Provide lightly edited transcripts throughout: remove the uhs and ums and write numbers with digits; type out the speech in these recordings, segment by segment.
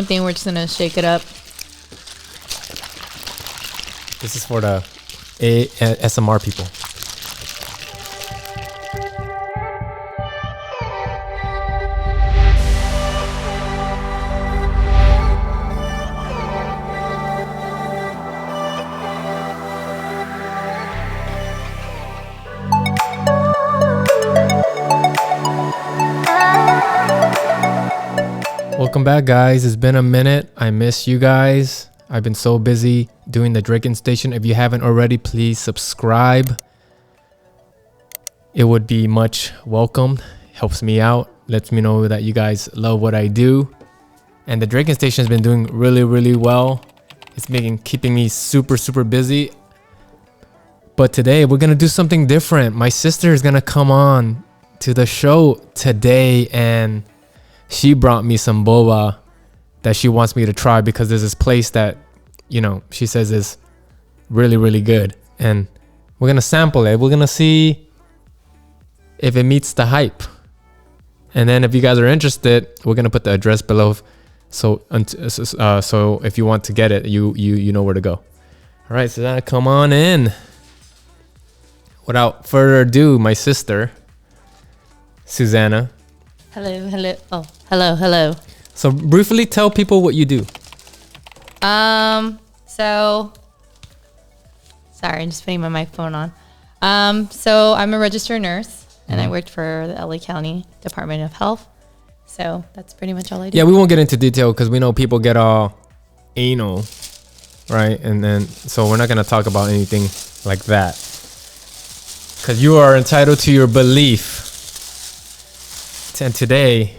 Same thing. We're just gonna shake it up. This is for the ASMR people. Welcome back, guys. It's been a minute. I miss you guys. I've been so busy doing the drinking station. If you haven't already, please subscribe. It would be much welcomed. Helps me out. Lets me know that you guys love what I do. And the drinking station has been doing really, really well. It's keeping me super, super busy. But today we're gonna do something different. My sister is gonna come on to the show today, and she brought me some boba that she wants me to try because there's this place that, you know, she says is really, really good. And we're going to sample it. We're going to see if it meets the hype. And then if you guys are interested, we're going to put the address below. So if you want to get it, you know where to go. All right, so now come on in. Without further ado, my sister, Susanna. Hello. Oh, hello. So briefly tell people what you do. So sorry, I'm just putting my microphone on. So I'm a registered nurse and I worked for the LA County Department of Health. So that's pretty much all I do. Yeah, we won't get into detail because we know people get all anal, right? And then, so we're not going to talk about anything like that because you are entitled to your belief. And today,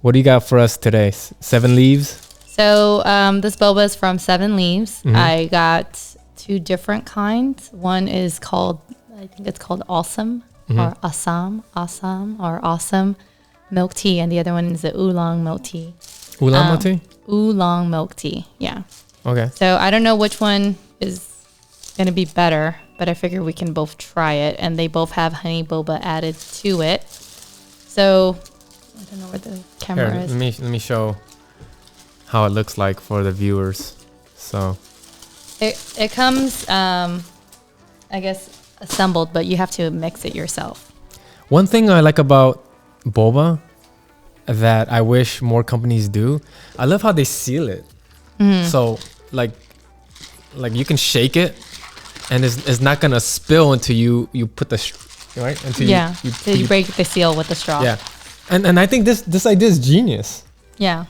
what do you got for us today? 7Leaves? So this boba is from 7Leaves. Mm-hmm. I got two different kinds. One is called, I think it's called Awesome, mm-hmm. or Awesome milk tea. And the other one is the Oolong milk tea. Oolong milk tea? Oolong milk tea, yeah. Okay. So I don't know which one is going to be better, but I figure we can both try it. And they both have honey boba added to it. So I don't know where the camera is. Let me show how it looks like for the viewers. So it comes, I guess, assembled, but you have to mix it yourself. One thing I like about boba that I wish more companies do, I love how they seal it. Mm-hmm. So like you can shake it, and it's not gonna spill until you put the right until you break the seal with the straw. Yeah. And I think this idea is genius. Yeah.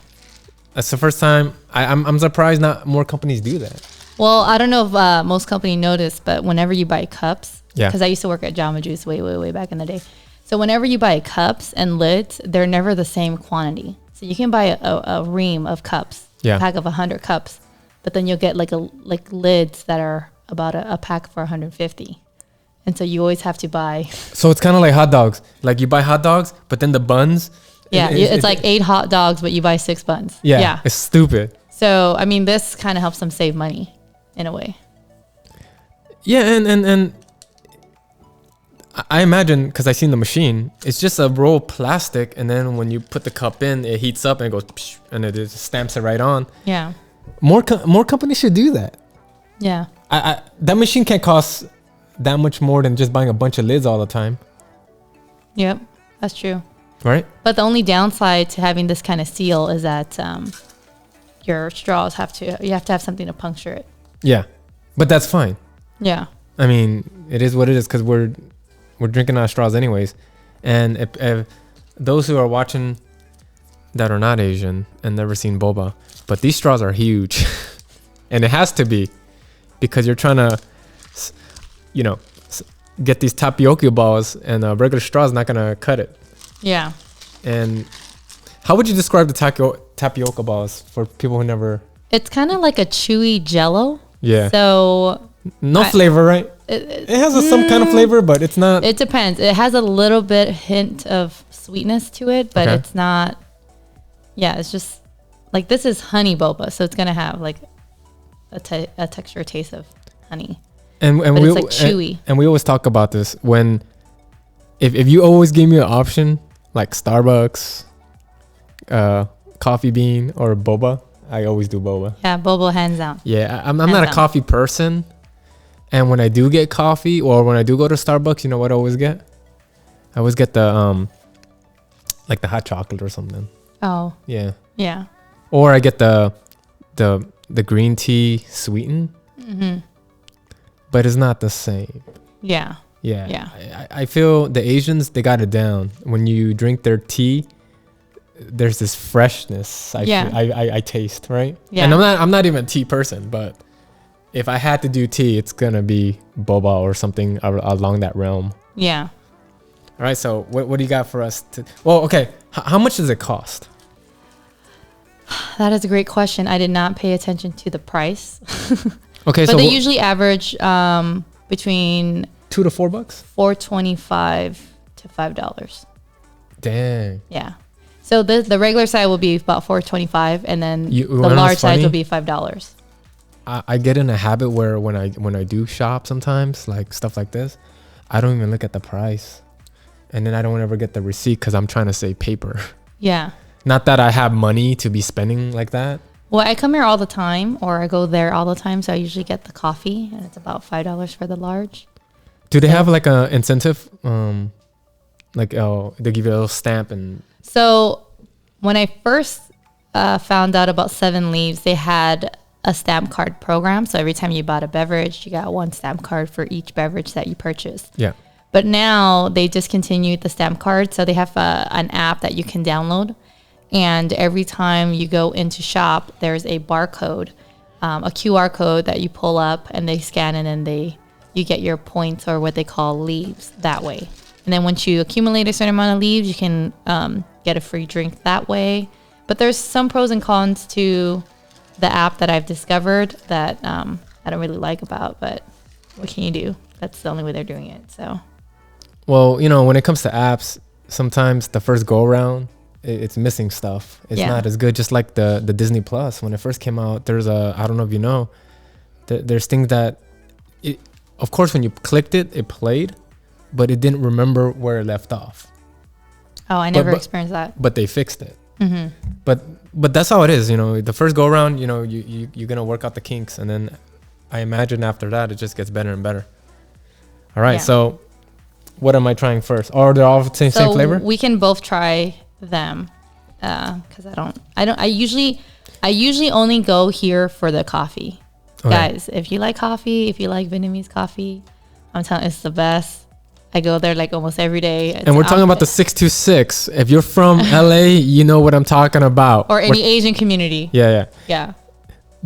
That's the first time I'm surprised not more companies do that. Well, I don't know if most companies notice, but whenever you buy cups, because I used to work at Jamba Juice way back in the day. So whenever you buy cups and lids, they're never the same quantity. So you can buy a ream of cups, a pack of 100 cups, but then you'll get like lids that are about a pack for 150. And so you always have to buy. So it's kind of like hot dogs. Like you buy hot dogs, but then the buns. Yeah, it's like 8 hot dogs, but you buy 6 buns. Yeah, it's stupid. So, I mean, this kind of helps them save money in a way. Yeah, and I imagine, because I seen the machine, it's just a roll of plastic. And then when you put the cup in, it heats up and it goes, psh, and it just stamps it right on. Yeah. More companies should do that. Yeah. That machine can't cost that much more than just buying a bunch of lids all the time. Yep, that's true. Right? But the only downside to having this kind of seal is that your straws you have to have something to puncture it. Yeah, but that's fine. Yeah. I mean, it is what it is because we're drinking our straws anyways. And if those who are watching that are not Asian and never seen boba, but these straws are huge. And it has to be because you're trying to, get these tapioca balls, and a regular straw is not going to cut it. Yeah. And how would you describe the tapioca balls for people who never... It's kind of like a chewy jello. Yeah. So... No flavor, right? It has some kind of flavor, but it's not... It depends. It has a little bit hint of sweetness to it, but it's not... Yeah, it's just... Like, this is honey boba, so it's going to have, like, a texture taste of honey. And but it's like chewy. And we always talk about this when... If you always give me an option, like Starbucks, coffee bean, or boba, I always do boba. Yeah, boba hands down. Yeah, I'm not a coffee person. And when I do get coffee or when I do go to Starbucks, you know what I always get? I always get the like the hot chocolate or something. Oh. Yeah. Yeah. Or I get the green tea sweetened. Mm-hmm. But it's not the same. Yeah. Yeah. Yeah. I feel the Asians, they got it down. When you drink their tea, there's this freshness I taste, right? Yeah. And I'm not even a tea person, but if I had to do tea, it's gonna be boba or something along that realm. Yeah. All right, so what do you got for us to? Well, okay, how much does it cost? That is a great question. I did not pay attention to the price. Okay, but so they usually average between $2 to $4. $4.25 to $5. Dang. Yeah. So the regular side will be about $4.25, and then the large size will be $5. I get in a habit where when I do shop sometimes, like stuff like this, I don't even look at the price, and then I don't ever get the receipt because I'm trying to save paper. Yeah. Not that I have money to be spending like that. Well, I come here all the time, or I go there all the time, so I usually get the coffee, and it's about $5 for the large. Do they have like a incentive? Like they give you a little stamp and. So when I first found out about 7Leaves, they had a stamp card program. So every time you bought a beverage, you got one stamp card for each beverage that you purchased. Yeah. But now they discontinued the stamp card. So they have an app that you can download. And every time you go into shop, there's a barcode, a QR code that you pull up, and they scan it, and you get your points, or what they call leaves, that way. And then once you accumulate a certain amount of leaves, you can get a free drink that way. But there's some pros and cons to the app that I've discovered that I don't really like about, but what can you do? That's the only way they're doing it. So, well, when it comes to apps, sometimes the first go around, it's missing stuff. It's not as good. Just like the Disney Plus, when it first came out, there's I don't know if you know, there's things that of course when you clicked it played, but it didn't remember where it left off. Oh, I never experienced that. But they fixed it. Mm-hmm. But that's how it is. The first go around, you're gonna work out the kinks, and then I imagine after that it just gets better and better. All right, so what am I trying first? Or they're all the same flavor? We can both try them, because I usually only go here for the coffee. Okay. Guys, if you like coffee, if you like Vietnamese coffee, I'm telling you, it's the best. I go there like almost every day. And we're talking about the 626. If you're from LA, you know what I'm talking about. Or any Asian community. Yeah.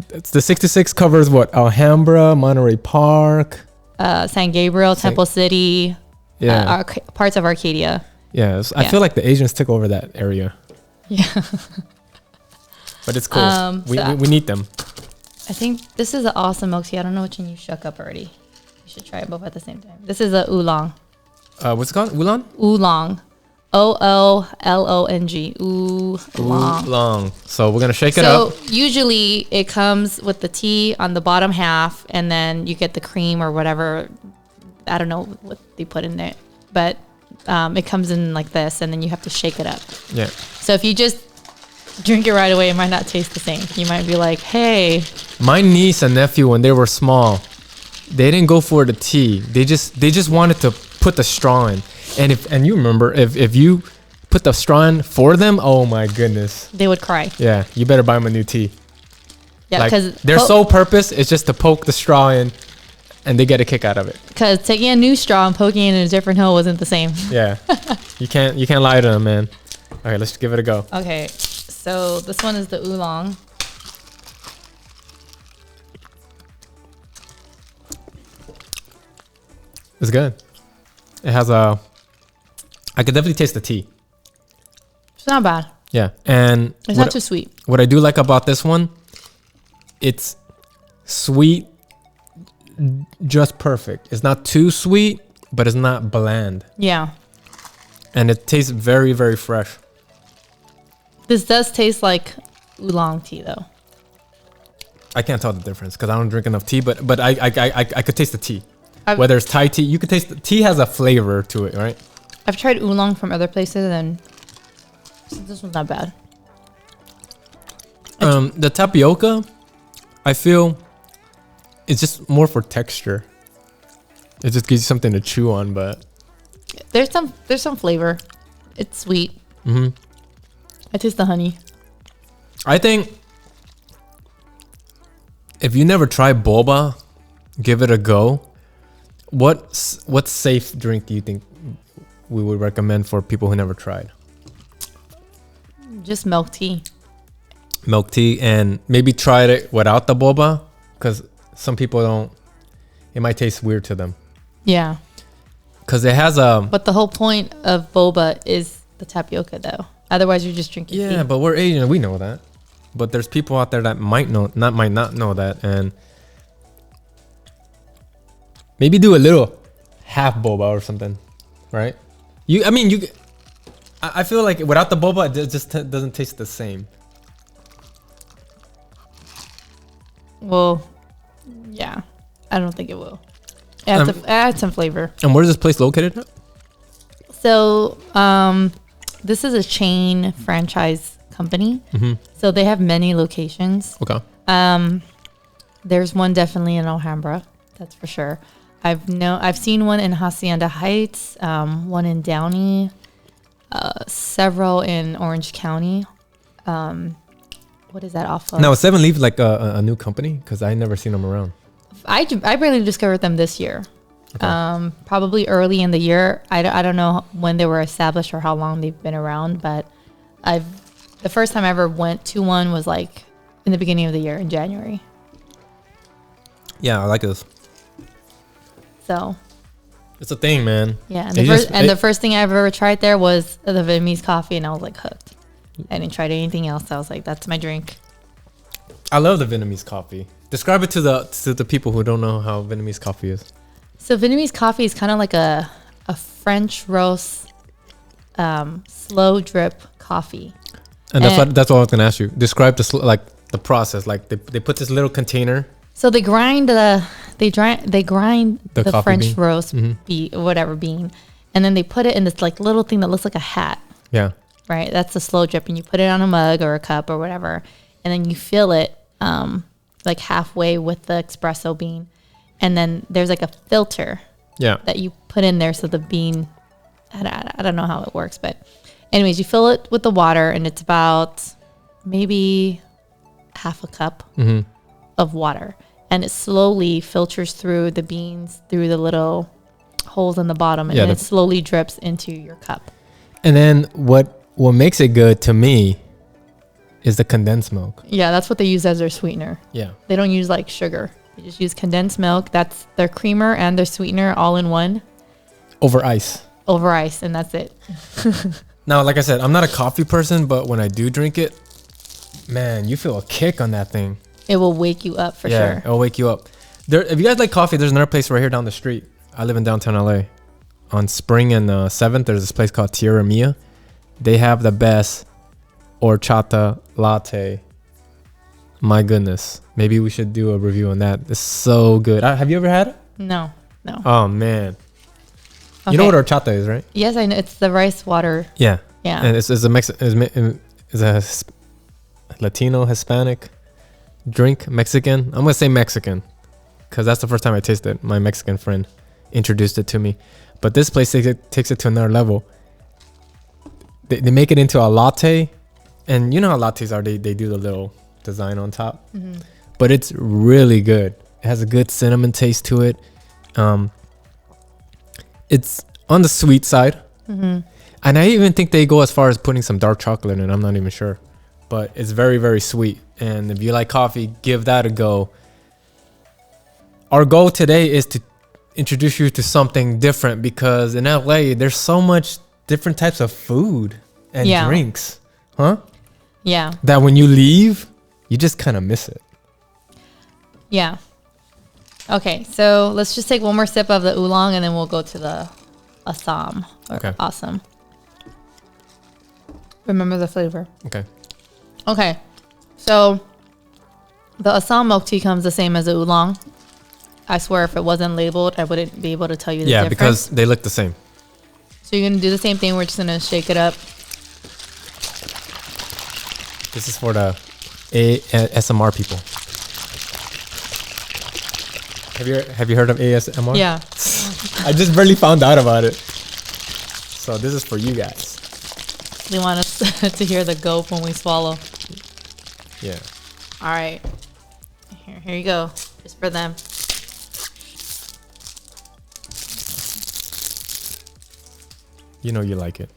It's the 626 covers what? Alhambra, Monterey Park, San Gabriel, Temple City, parts of Arcadia. Yeah, I feel like the Asians took over that area. Yeah. But it's cool. We need them. I think this is an awesome milk tea. I don't know which one you shook up already. You should try it both at the same time. This is a oolong. What's it called? Oolong? Oolong. OOLONG. Oolong. Oolong. So we're going to shake it up. So usually it comes with the tea on the bottom half, and then you get the cream or whatever. I don't know what they put in there. But it comes in like this, and then you have to shake it up. Yeah. So if you just drink it right away, it might not taste the same. You might be like, hey. My niece and nephew, when they were small, they didn't go for the tea. They just wanted to put the straw in. And you remember, if you put the straw in for them, oh my goodness. They would cry. Yeah, you better buy them a new tea. Yeah, because their sole purpose is just to poke the straw in, and they get a kick out of it. Because taking a new straw and poking it in a different hole wasn't the same. Yeah, you can't lie to them, man. All right, let's give it a go. Okay, so this one is the oolong. It's good. It has I could definitely taste the tea. It's not bad. Yeah, and it's not too sweet. What I do like about this one, it's sweet, just perfect. It's not too sweet, but it's not bland. Yeah. And it tastes very, very fresh. This does taste like oolong tea, though. I can't tell the difference because I don't drink enough tea, but I could taste the tea. Whether it's Thai tea, you could taste the tea has a flavor to it, right? I've tried oolong from other places, and this one's not bad. The tapioca, I feel, it's just more for texture. It just gives you something to chew on, but there's some flavor. It's sweet. Mm-hmm. I taste the honey. I think if you never tried boba, give it a go. What safe drink do you think we would recommend for people who never tried? Just milk tea. Milk tea, and maybe try it without the boba, because some people don't. It might taste weird to them. Yeah. Because it has a. But the whole point of boba is the tapioca, though. Otherwise, you're just drinking tea. Yeah, but we're Asian. We know that. But there's people out there that might not know that, and maybe do a little half boba or something, right? I feel like without the boba, it just doesn't taste the same. Well, yeah, I don't think it will. Add some flavor. And where's this place located at? So, this is a chain franchise company. Mm-hmm. So they have many locations. Okay. There's one definitely in Alhambra, that's for sure. I've seen one in Hacienda Heights, one in Downey, several in Orange County. What is that off of? Now, is 7Leaves like a new company? Because I never seen them around. I barely discovered them this year. Okay. Probably early in the year. I don't know when they were established or how long they've been around, but the first time I ever went to one was like in the beginning of the year in January. Yeah, I like this. So it's a thing, man. Yeah, and the first thing I ever tried there was the Vietnamese coffee, and I was like hooked. I didn't try anything else. I was like, that's my drink. I love the Vietnamese coffee. Describe it to the people who don't know how Vietnamese coffee is. So Vietnamese coffee is kind of like a French roast, slow drip coffee. And that's what I was gonna ask you. Describe the process. Like they put this little container. So they grind the French bean. roast bean, and then they put it in this like little thing that looks like a hat. Yeah. Right. That's the slow drip, and you put it on a mug or a cup or whatever, and then you fill it like halfway with the espresso bean, and then there's like a filter. Yeah. That you put in there so the bean. I don't know how it works, but anyways, you fill it with the water, and it's about maybe half a cup of water. And it slowly filters through the beans, through the little holes in the bottom, and then it slowly drips into your cup. And then what makes it good to me is the condensed milk. Yeah, that's what they use as their sweetener. Yeah. They don't use like sugar. They just use condensed milk. That's their creamer and their sweetener all in one. Over ice, and that's it. Now, like I said, I'm not a coffee person, but when I do drink it, man, you feel a kick on that thing. It will wake you up for sure. Yeah, it'll wake you up. If you guys like coffee, there's another place right here down the street. I live in downtown LA. On Spring and 7th, there's this place called Tierra Mia. They have the best horchata latte. My goodness. Maybe we should do a review on that. It's so good. Have you ever had it? No. Oh, man. Okay. You know what horchata is, right? Yes, I know. It's the rice water. Yeah. Yeah. And it's a Latino, Hispanic drink, Mexican. I'm going to say Mexican because that's the first time I tasted it. My Mexican friend introduced it to me. But this place takes it to another level. They make it into a latte. And you know how lattes are. They do the little design on top. Mm-hmm. But it's really good. It has a good cinnamon taste to it. It's on the sweet side. Mm-hmm. And I even think they go as far as putting some dark chocolate in it. I'm not even sure. But it's very, very sweet. And if you like coffee, give that a go. Our goal today is to introduce you to something different because in LA, there's so much different types of food and drinks. Huh? Yeah. That when you leave, you just kind of miss it. Yeah. Okay, so let's just take one more sip of the oolong and then we'll go to the Assam. Okay. Awesome. Remember the flavor. Okay. So the Assam milk tea comes the same as the oolong. I swear if it wasn't labeled, I wouldn't be able to tell you the difference. Yeah, because they look the same. So you're going to do the same thing. We're just going to shake it up. This is for the ASMR people. Have you heard of ASMR? Yeah. I just barely found out about it. So this is for you guys. They want us to hear the gulp when we swallow. Yeah. All right. Here you go. Just for them. You know you like it.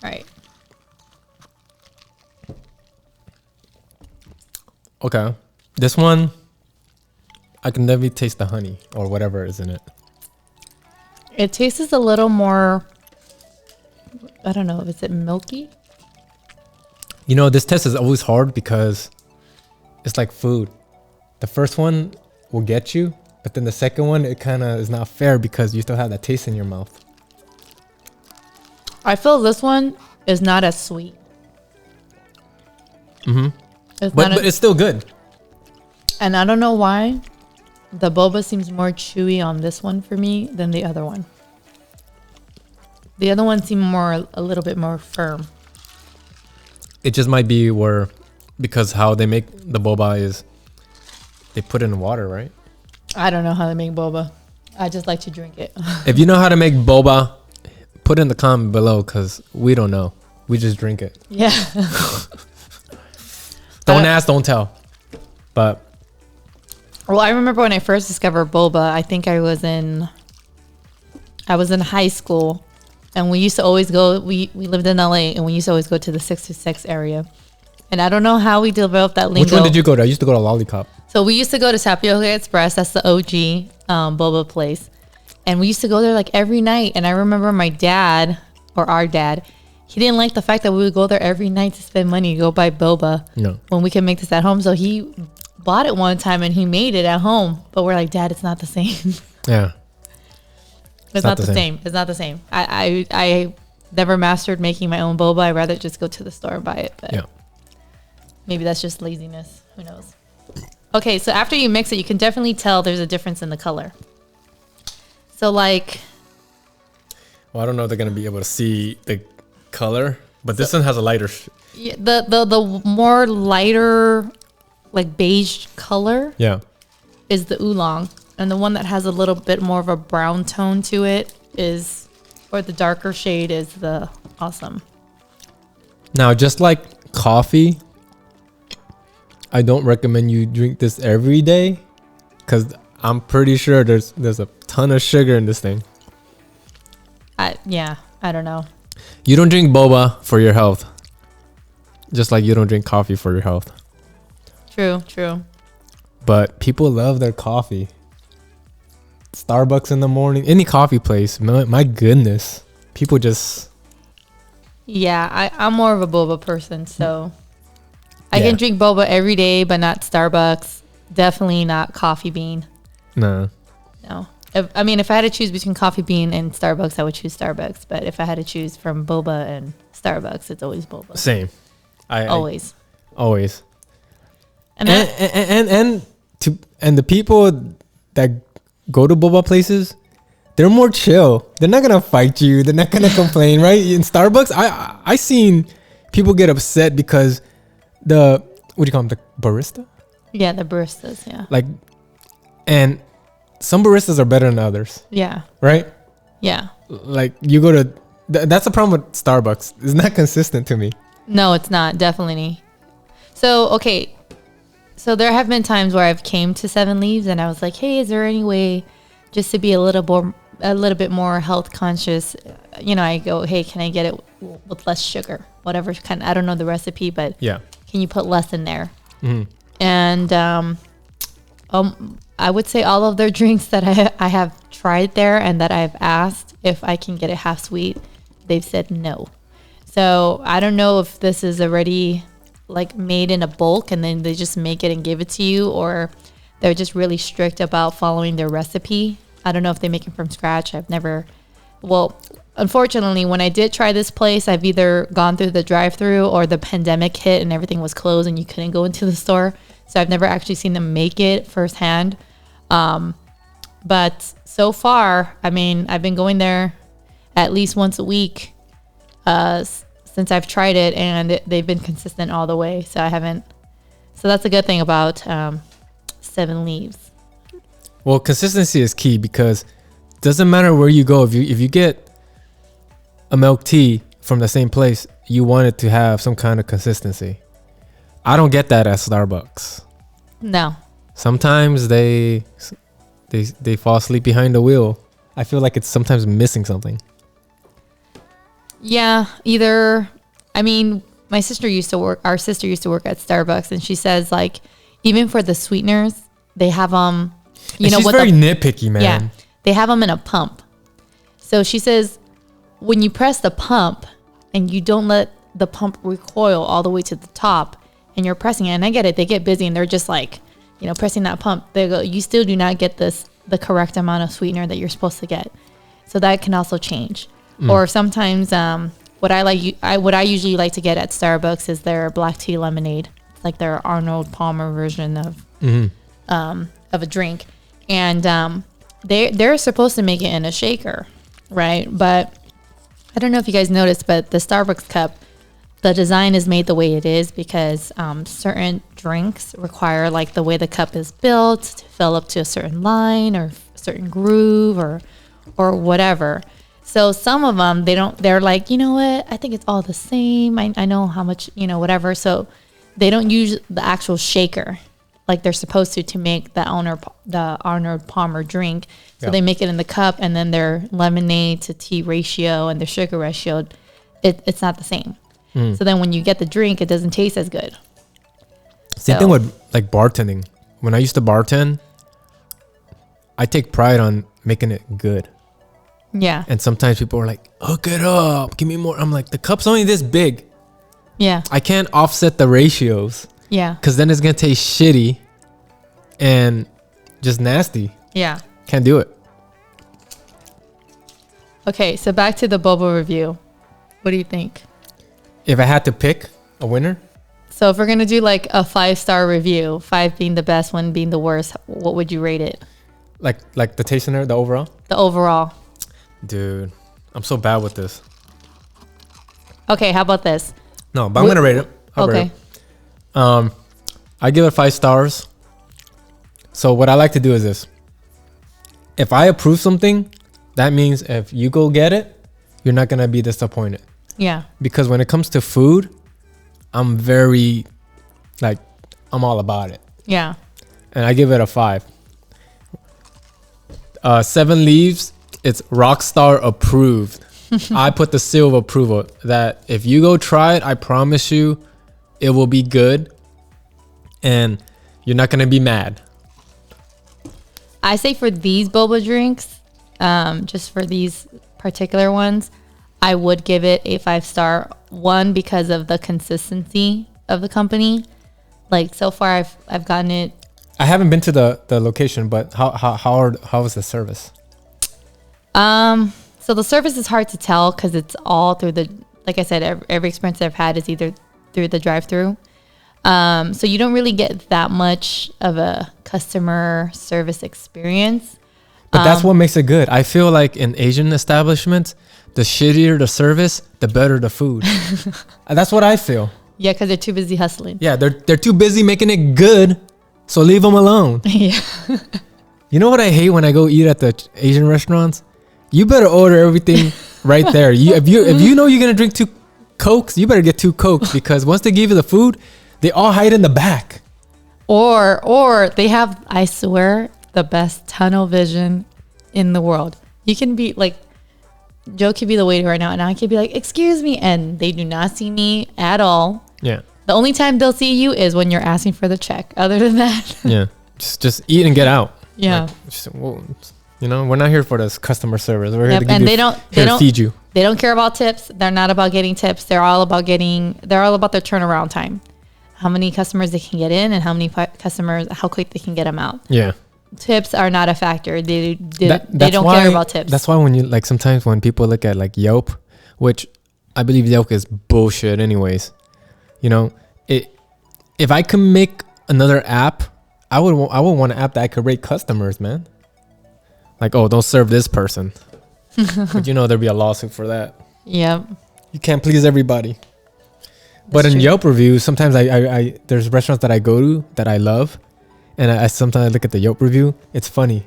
All right. Okay. This one, I can definitely taste the honey or whatever is in it. It tastes a little more, I don't know, is it milky? You know, this test is always hard because it's like food. The first one will get you, but then the second one, it kind of is not fair because you still have that taste in your mouth. I feel this one is not as sweet. Mm-hmm. But it's still good. And I don't know why the boba seems more chewy on this one for me than the other one. The other one seemed a little bit more firm. It just might be because how they make the boba is they put it in water, right? I don't know how they make boba. I just like to drink it. If you know how to make boba, put it in the comment below because we don't know. We just drink it. Yeah. Don't ask, don't tell. But well, I remember when I first discovered boba, I think I was in high school, and we used to always go, we lived in LA, and we used to always go to the 626 area. And I don't know how we developed that lingo. Which one did you go to? I used to go to Lollipop. So we used to go to Tapioca Express. That's the OG boba place. And we used to go there like every night. And I remember my dad, or our dad, he didn't like the fact that we would go there every night to spend money, go buy boba. No. When we can make this at home. So he bought it one time and he made it at home. But we're like, Dad, it's not the same. Yeah. It's not the same. It's not the same. I never mastered making my own boba. I'd rather just go to the store and buy it. But yeah. Maybe that's just laziness. Who knows? Okay, so after you mix it, you can definitely tell there's a difference in the color. So like... Well, I don't know if they're going to be able to see the color, but this one has a lighter... Yeah, the more lighter, like beige color is the oolong. And the one that has a little bit more of a brown tone to it is... Or the darker shade is the awesome. Now, just like coffee... I don't recommend you drink this every day because I'm pretty sure there's a ton of sugar in this thing. I don't know. You don't drink boba for your health, just like you don't drink coffee for your health. True. But people love their coffee. Starbucks in the morning, any coffee place, my goodness. People just... Yeah, I'm more of a boba person, so... I can drink boba every day, but not Starbucks. Definitely not coffee bean. No. If I had to choose between coffee bean and Starbucks, I would choose Starbucks. But if I had to choose from boba and Starbucks, it's always boba. Same. Always. And the people that go to boba places, they're more chill. They're not gonna fight you. They're not gonna complain, right? In Starbucks, I seen people get upset because what do you call them? The barista? Yeah, the baristas, yeah. Like, and some baristas are better than others. Yeah. Right? Yeah. Like, you go to... that's the problem with Starbucks. It's not consistent to me. No, it's not. Definitely. So, okay. So there have been times where I've came to 7Leaves and I was like, hey, is there any way just to be a little bit more health conscious? You know, I go, hey, can I get it with less sugar? Whatever kind. I don't know the recipe, but... Yeah. Can you put less in there? Mm-hmm. And I would say all of their drinks that I have tried there and that I've asked if I can get it half sweet, they've said no. So I don't know if this is already like made in a bulk and then they just make it and give it to you, or they're just really strict about following their recipe. I don't know if they make it from scratch. Unfortunately, when I did try this place, I've either gone through the drive-through or the pandemic hit and everything was closed and you couldn't go into the store. So I've never actually seen them make it firsthand. But so far, I mean, I've been going there at least once a week since I've tried it, and they've been consistent all the way. So I haven't. So that's a good thing about 7Leaves. Well, consistency is key because it doesn't matter where you go. If you get a milk tea from the same place, you want it to have some kind of consistency. I don't get that at Starbucks. No. Sometimes they fall asleep behind the wheel. I feel like it's sometimes missing something. Yeah, I mean, our sister used to work at Starbucks, and she says, like, even for the sweeteners, they have she's very nitpicky, man. Yeah, they have them in a pump. So she says, when you press the pump and you don't let the pump recoil all the way to the top, and you're pressing it, and I get it, they get busy and they're just like, pressing that pump. They go, you still do not get the correct amount of sweetener that you're supposed to get. So that can also change. Or sometimes what I usually like to get at Starbucks is their black tea lemonade. It's like their Arnold Palmer version of a drink, and they're supposed to make it in a shaker, right? But I don't know if you guys noticed, but the Starbucks cup, the design is made the way it is because certain drinks require, like, the way the cup is built to fill up to a certain line or a certain groove or whatever. So some of them, they're like, you know what? I think it's all the same. I know how much, whatever. So they don't use the actual shaker like they're supposed to make the Arnold Palmer drink. So they make it in the cup, and then their lemonade to tea ratio and their sugar ratio, it's not the same. So then when you get the drink, it doesn't taste as good. Same thing with, like, bartending. When I used to bartend, I take pride on making it good. Yeah. And sometimes people are like, hook it up, give me more. I'm like, the cup's only this big. Yeah. I can't offset the ratios. Yeah. Because then it's going to taste shitty and just nasty. Yeah. Can't do it. Okay, so back to the Boba review. What do you think? If I had to pick a winner? So if we're going to do, like, a 5-star review, 5 being the best, 1 being the worst, what would you rate it? Like the taste in there, the overall? The overall. Dude, I'm so bad with this. Okay, how about this? No, but I'm going to rate it. Okay. I give it 5 stars. So what I like to do is this. If I approve something, that means if you go get it, you're not going to be disappointed. Yeah. Because when it comes to food, I'm very, like, I'm all about it. Yeah. And I give it a 5. 7Leaves, it's Rockstar approved. I put the seal of approval that if you go try it, I promise you it will be good and you're not going to be mad. I say for these boba drinks, just for these particular ones, I would give it a 5-star. 1, because of the consistency of the company. Like, so far I've gotten it. I haven't been to the location, but how is the service? So the service is hard to tell because it's all through like I said, every experience I've had is either through the drive-through. So you don't really get that much of a customer service experience. But that's what makes it good. I feel like in Asian establishments, the shittier the service, the better the food. That's what I feel. Yeah, because they're too busy hustling. Yeah, they're too busy making it good, so leave them alone. Yeah. You know what I hate when I go eat at the Asian restaurants? You better order everything right there. If you know you're gonna drink 2 Cokes, you better get 2 Cokes because once they give you the food, they all hide in the back. Or they have, I swear, the best tunnel vision in the world. You can be like, Joe could be the waiter right now, and I could be like, excuse me, and they do not see me at all. Yeah. The only time they'll see you is when you're asking for the check. Other than that. Yeah. Just eat and get out. Yeah. Like, we're not here for this customer service. We're here to feed you. They don't care about tips. They're not about getting tips. They're all about their turnaround time. How many customers they can get in and how quick they can get them out. Yeah. Tips are not a factor. They don't care about tips. That's why when you, like, sometimes when people look at, like, Yelp, which I believe Yelp is bullshit anyways. If I could make another app, I would want an app that I could rate customers, man. Like, oh, don't serve this person. But there'd be a lawsuit for that. Yep. You can't please everybody. But in Yelp reviews, sometimes I there's restaurants that I go to that I love, and I sometimes look at the Yelp review. It's funny.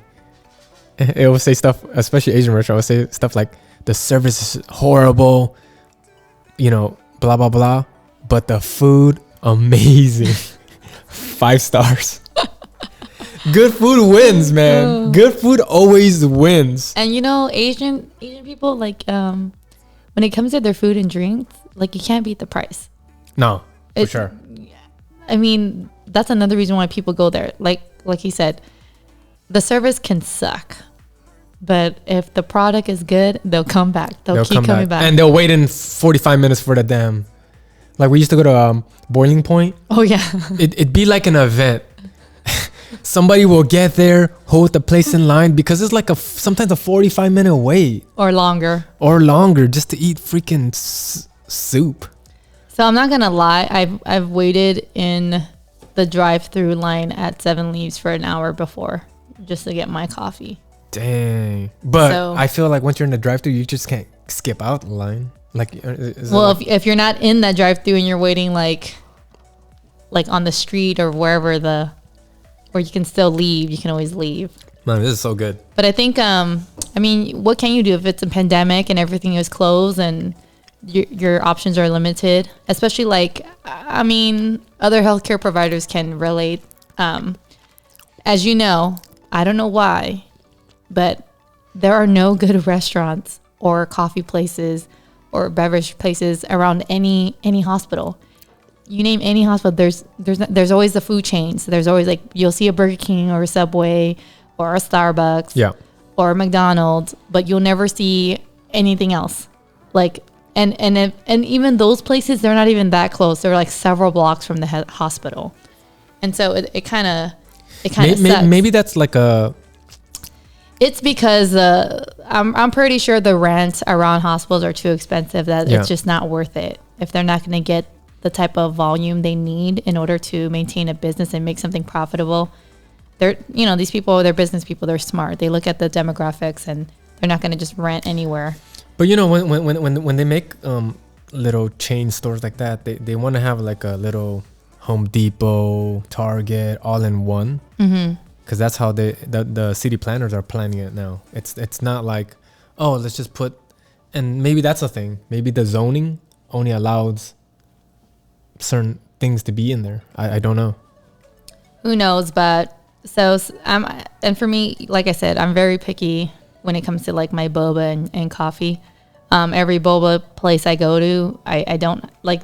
It will say stuff, especially Asian restaurants, will say stuff like the service is horrible, you know, blah blah blah, but the food amazing. 5 stars. Good food wins, man. Good food always wins. And you know, Asian people, like when it comes to their food and drinks, like you can't beat the price. No, for sure. I mean, that's another reason why people go there. Like he said, the service can suck, but if the product is good, they'll come back. They'll keep coming back. And they'll wait in 45 minutes for the damn. Like we used to go to Boiling Point. Oh yeah. It'd be like an event. Somebody will get there, hold the place in line because it's like sometimes a 45-minute wait or longer just to eat freaking soup. So I'm not gonna lie, I've waited in the drive-through line at 7Leaves for an hour before just to get my coffee. Dang. But I feel like once you're in the drive-through, you just can't skip out the line. Like, if you're not in that drive-through and you're waiting like on the street or wherever where you can still leave, you can always leave. Man, this is so good. But I think, I mean, what can you do if it's a pandemic and everything is closed and your options are limited? Especially like, I mean, other healthcare providers can relate. As you know, I don't know why, but there are no good restaurants or coffee places or beverage places around any hospital. You name any hospital, there's always the food chains. There's always like, you'll see a Burger King or a Subway or a Starbucks or a McDonald's, but you'll never see anything else. Like, and even those places, they're not even that close. They're like several blocks from the hospital. And so it kind of sucks. Maybe that's like it's because I'm pretty sure the rents around hospitals are too expensive that it's just not worth it if they're not going to get the type of volume they need in order to maintain a business and make something profitable. These people, they're business people, they're smart. They look at the demographics and they're not going to just rent anywhere. But you know, when they make little chain stores like that, they want to have like a little Home Depot, Target, all in one. Mm-hmm. Because that's how the city planners are planning it now. It's not like, oh, let's just put, and maybe that's a thing. Maybe the zoning only allows certain things to be in there. I don't know. Who knows? But and for me, like I said, I'm very picky when it comes to like my boba and coffee. Every boba place I go to, I don't like.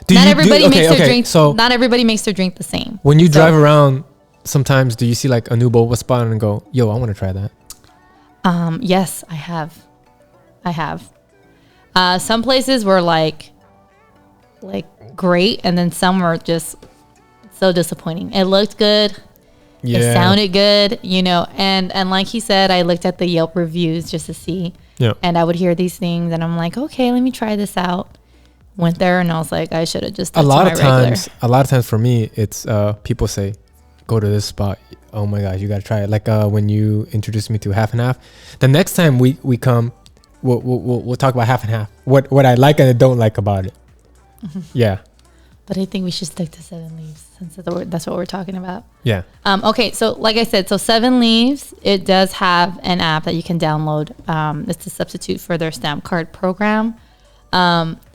Not everybody makes their drink. So not everybody makes their drink the same. When you drive around, sometimes do you see like a new boba spot and go, yo, I want to try that? Yes, I have. Some places were like great, and then some were just so disappointing. It looked good. Yeah. It sounded good, and like he said, I looked at the Yelp reviews just to see. Yeah. And I would hear these things and I'm like, okay, let me try this out. Went there and I was like, I should have just a lot of times for me, it's people say, go to this spot. Oh my gosh, you gotta try it. Like when you introduced me to Half and Half. The next time we come, we'll talk about Half and Half. What I like and I don't like about it. Yeah. But I think we should stick to 7Leaves since that's what we're talking about. Yeah. Okay. So like I said, 7Leaves, it does have an app that you can download. It's a substitute for their stamp card program.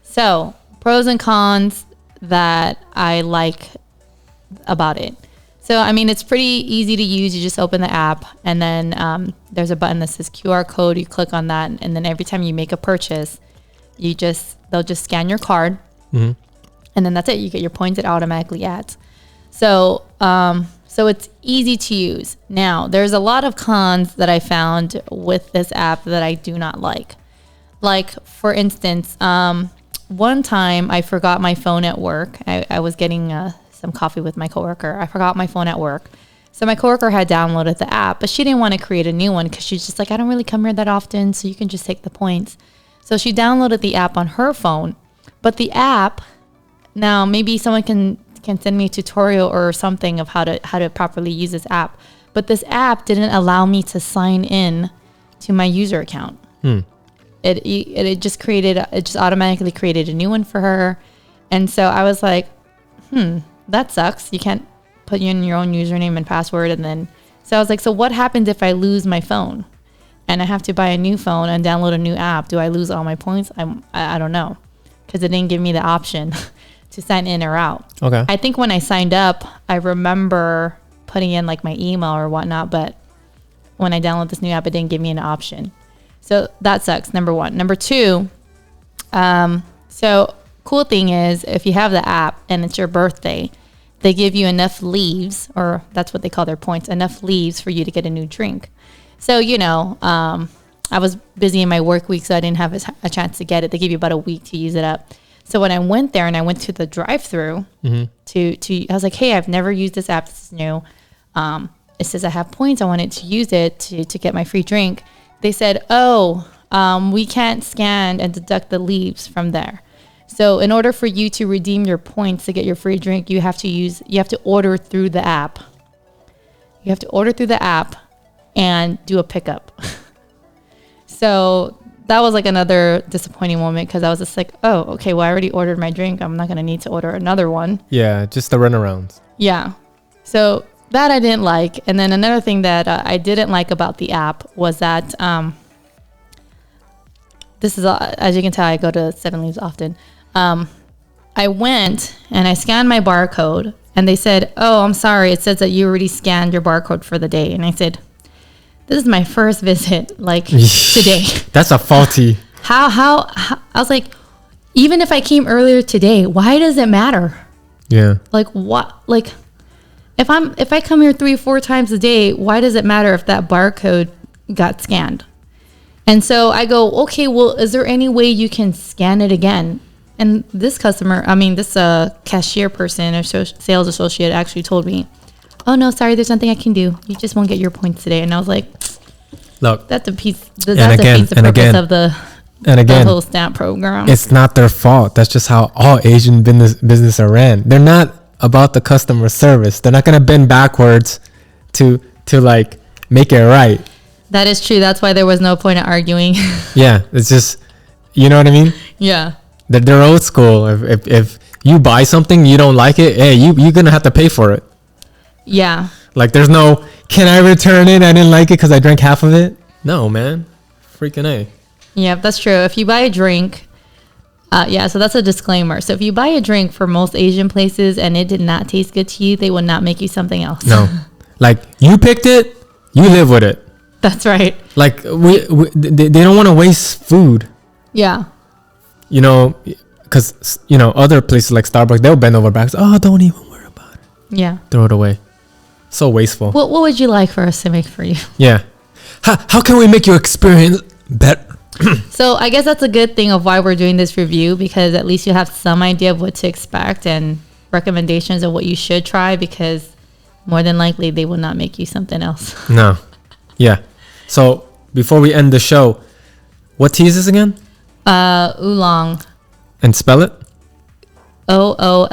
So pros and cons that I like about it. So, I mean, it's pretty easy to use. You just open the app and then there's a button that says QR code. You click on that. And then every time you make a purchase, they'll just scan your card. Mm-hmm. And then that's it. You get your points. It automatically adds. So it's easy to use. Now, there's a lot of cons that I found with this app that I do not like. Like, for instance, one time I forgot my phone at work. I was getting some coffee with my coworker. I forgot my phone at work. So my coworker had downloaded the app, but she didn't want to create a new one because she's just like, I don't really come here that often, so you can just take the points. So she downloaded the app on her phone. But the app, now maybe someone can send me a tutorial or something of how to properly use this app. But this app didn't allow me to sign in to my user account. it just automatically created a new one for her. And so I was like, that sucks. You can't put in your own username and password. And then, so I was like, so what happens if I lose my phone and I have to buy a new phone and download a new app? Do I lose all my points? I don't know, because it didn't give me the option to sign in or out. Okay. I think when I signed up, I remember putting in like my email or whatnot, but when I download this new app, it didn't give me an option. So that sucks, number one. Number two, so cool thing is if you have the app and it's your birthday, they give you enough leaves, or that's what they call their points, enough leaves for you to get a new drink. So, I was busy in my work week, so I didn't have a chance to get it. They give you about a week to use it up. So when I went there and I went to the drive-through I was like, hey, I've never used this app. This is new. It says I have points. I wanted to use it to get my free drink. They said, we can't scan and deduct the leaves from there. So in order for you to redeem your points to get your free drink, you have to order through the app. You have to order through the app and do a pickup. So that was like another disappointing moment, because I was just like, oh, okay, well, I already ordered my drink. I'm not going to need to order another one. Yeah, just the runarounds. Yeah. So that I didn't like. And then another thing that I didn't like about the app was that this is, as you can tell, I go to 7Leaves often. I went and I scanned my barcode, and they said, oh, I'm sorry, it says that you already scanned your barcode for the day. And I said, this is my first visit, like today. That's a faulty. How I was like, even if I came earlier today, why does it matter? Yeah. Like what? Like if I come here 3-4 times a day, why does it matter if that barcode got scanned? And so I go, okay, well, is there any way you can scan it again? And this cashier person or sales associate actually told me, oh no, sorry, there's nothing I can do. You just won't get your points today. And I was like, look, that's a piece of purpose of the whole stamp program. It's not their fault. That's just how all Asian business are ran. They're not about the customer service. They're not gonna bend backwards to like make it right. That is true. That's why there was no point in arguing. Yeah, it's just, you know what I mean? Yeah. They're old school. If you buy something, you don't like it, hey, you're gonna have to pay for it. Yeah. Like there's no, can I return it? I didn't like it because I drank half of it. No, man. Freaking A. Yeah, that's true. If you buy a drink, so that's a disclaimer. So if you buy a drink for most Asian places and it did not taste good to you, they will not make you something else. No. Like you picked it, you live with it. That's right. Like they don't want to waste food. Yeah. Because, other places like Starbucks, they'll bend over backwards. Oh, don't even worry about it. Yeah. Throw it away. So wasteful. What would you like for us to make for you? Yeah. How can we make your experience better? So I guess that's a good thing of why we're doing this review, because at least you have some idea of what to expect and recommendations of what you should try, because more than likely they will not make you something else. No. Yeah. So before we end the show, what tea is this again? Oolong. And spell it? Oolong.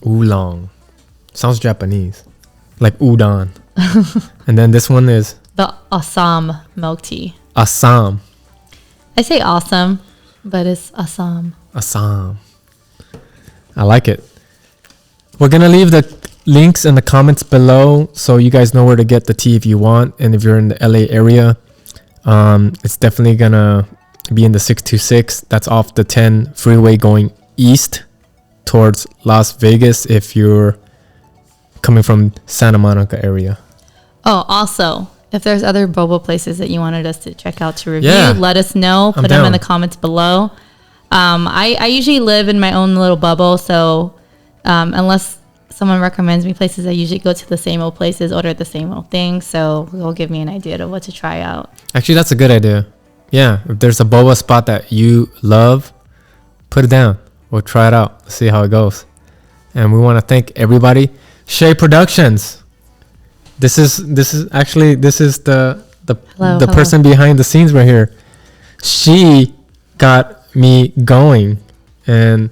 Oolong. Sounds Japanese. Like udon. And then this one is? The Assam milk tea. Assam. I say awesome, but it's Assam. Assam. I like it. We're going to leave the links in the comments below so you guys know where to get the tea if you want. And if you're in the LA area, it's definitely going to be in the 626. That's off the 10 freeway going east towards Las Vegas if you're coming from Santa Monica area. Oh, also, if there's other boba places that you wanted us to check out to review, let us know. Put them in the comments below. I usually live in my own little bubble, so unless someone recommends me places, I usually go to the same old places, order the same old things, so it'll give me an idea of what to try out. Actually, that's a good idea. Yeah, if there's a boba spot that you love, put it down. We'll try it out. See how it goes. And we want to thank everybody. Shay Productions. This is the person behind the scenes right here. She got me going, and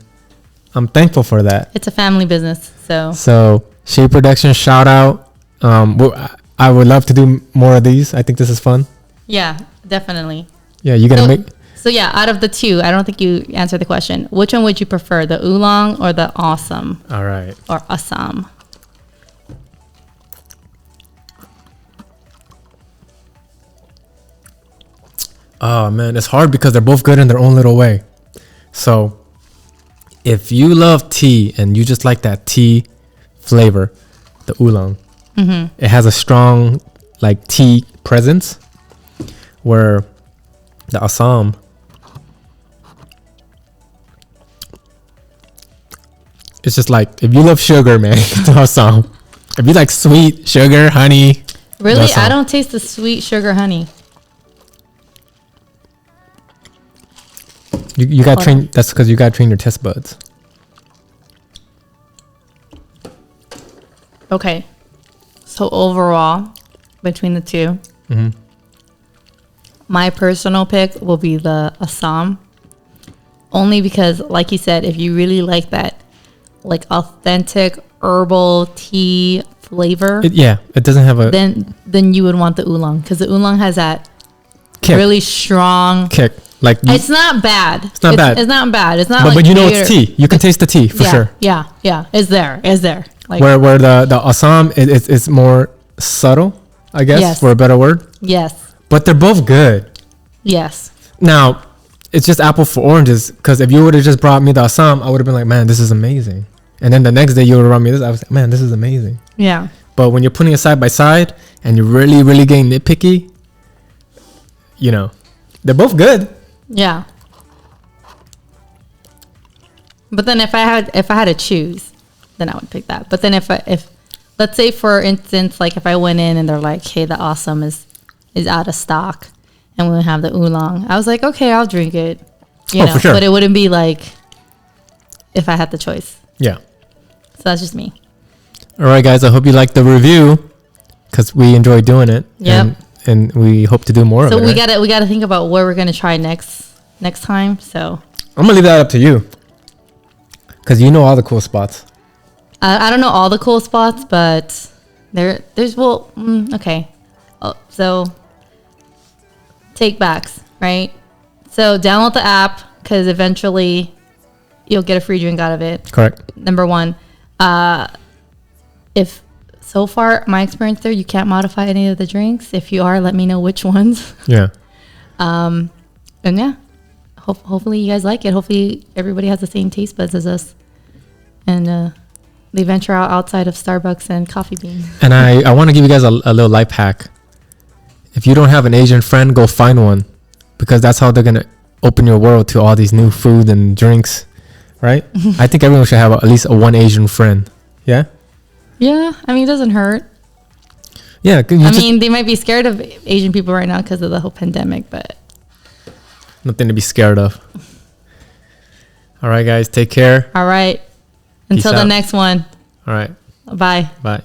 I'm thankful for that. It's a family business, so Shay Productions, shout out. I would love to do more of these. I think this is fun. Yeah, definitely. Yeah, you're gonna make. So yeah, out of the two, I don't think you answered the question. Which one would you prefer, the oolong or the awesome? All right. Or assam? Oh man, it's hard because they're both good in their own little way. So, if you love tea and you just like that tea flavor, the oolong, it has a strong like tea presence. Where the assam, it's just like if you love sugar, man, the assam. If you like sweet sugar, honey, really, I don't taste the sweet sugar honey. You got to train. That's because you got to train your taste buds. Okay. So overall, between the two, my personal pick will be the Assam. Only because, like you said, if you really like that, like authentic herbal tea flavor, it doesn't have a then you would want the oolong, because the oolong has that kick. Really strong kick. Like it's not bad. It's not bad. It's not bad. It's not. But, like but you know it's tea. You can taste the tea for sure. Yeah. It's there. Like where the Assam it's more subtle, I guess, for a better word. Yes. But they're both good. Yes. Now, it's just apple for oranges, because if you would have just brought me the Assam, I would have been like, man, this is amazing. And then the next day you would have brought me this, I was like, man, this is amazing. Yeah. But when you're putting it side by side and you're really, really getting nitpicky, you know, they're both good. Yeah. But then if I had to choose, then I would pick that. But then if let's say for instance, like if I went in and they're like, hey, the awesome is out of stock and we have the oolong, I was like, okay, I'll drink it. You know, for sure. But it wouldn't be like if I had the choice. Yeah. So that's just me. All right, guys. I hope you liked the review, because we enjoy doing it. Yep. And we hope to do more of it. So we gotta think about what we're gonna try next time. So I'm gonna leave that up to you, because you know all the cool spots. I don't know all the cool spots, but there's okay. So take backs, right? So download the app, because eventually you'll get a free drink out of it. Correct. Number one, if so far my experience there, you can't modify any of the drinks. If you are, let me know which ones. Yeah. And yeah, hopefully you guys like it. Hopefully everybody has the same taste buds as us, and they venture outside of Starbucks and Coffee Bean. And I want to give you guys a little life hack. If you don't have an Asian friend, go find one, because that's how they're gonna open your world to all these new food and drinks, right? I think everyone should have at least one Asian friend. Yeah. Yeah, I mean, it doesn't hurt. Yeah, I mean, they might be scared of Asian people right now because of the whole pandemic, but nothing to be scared of. All right, guys, take care. All right. Peace Until the out. next one. All right. Bye. Bye.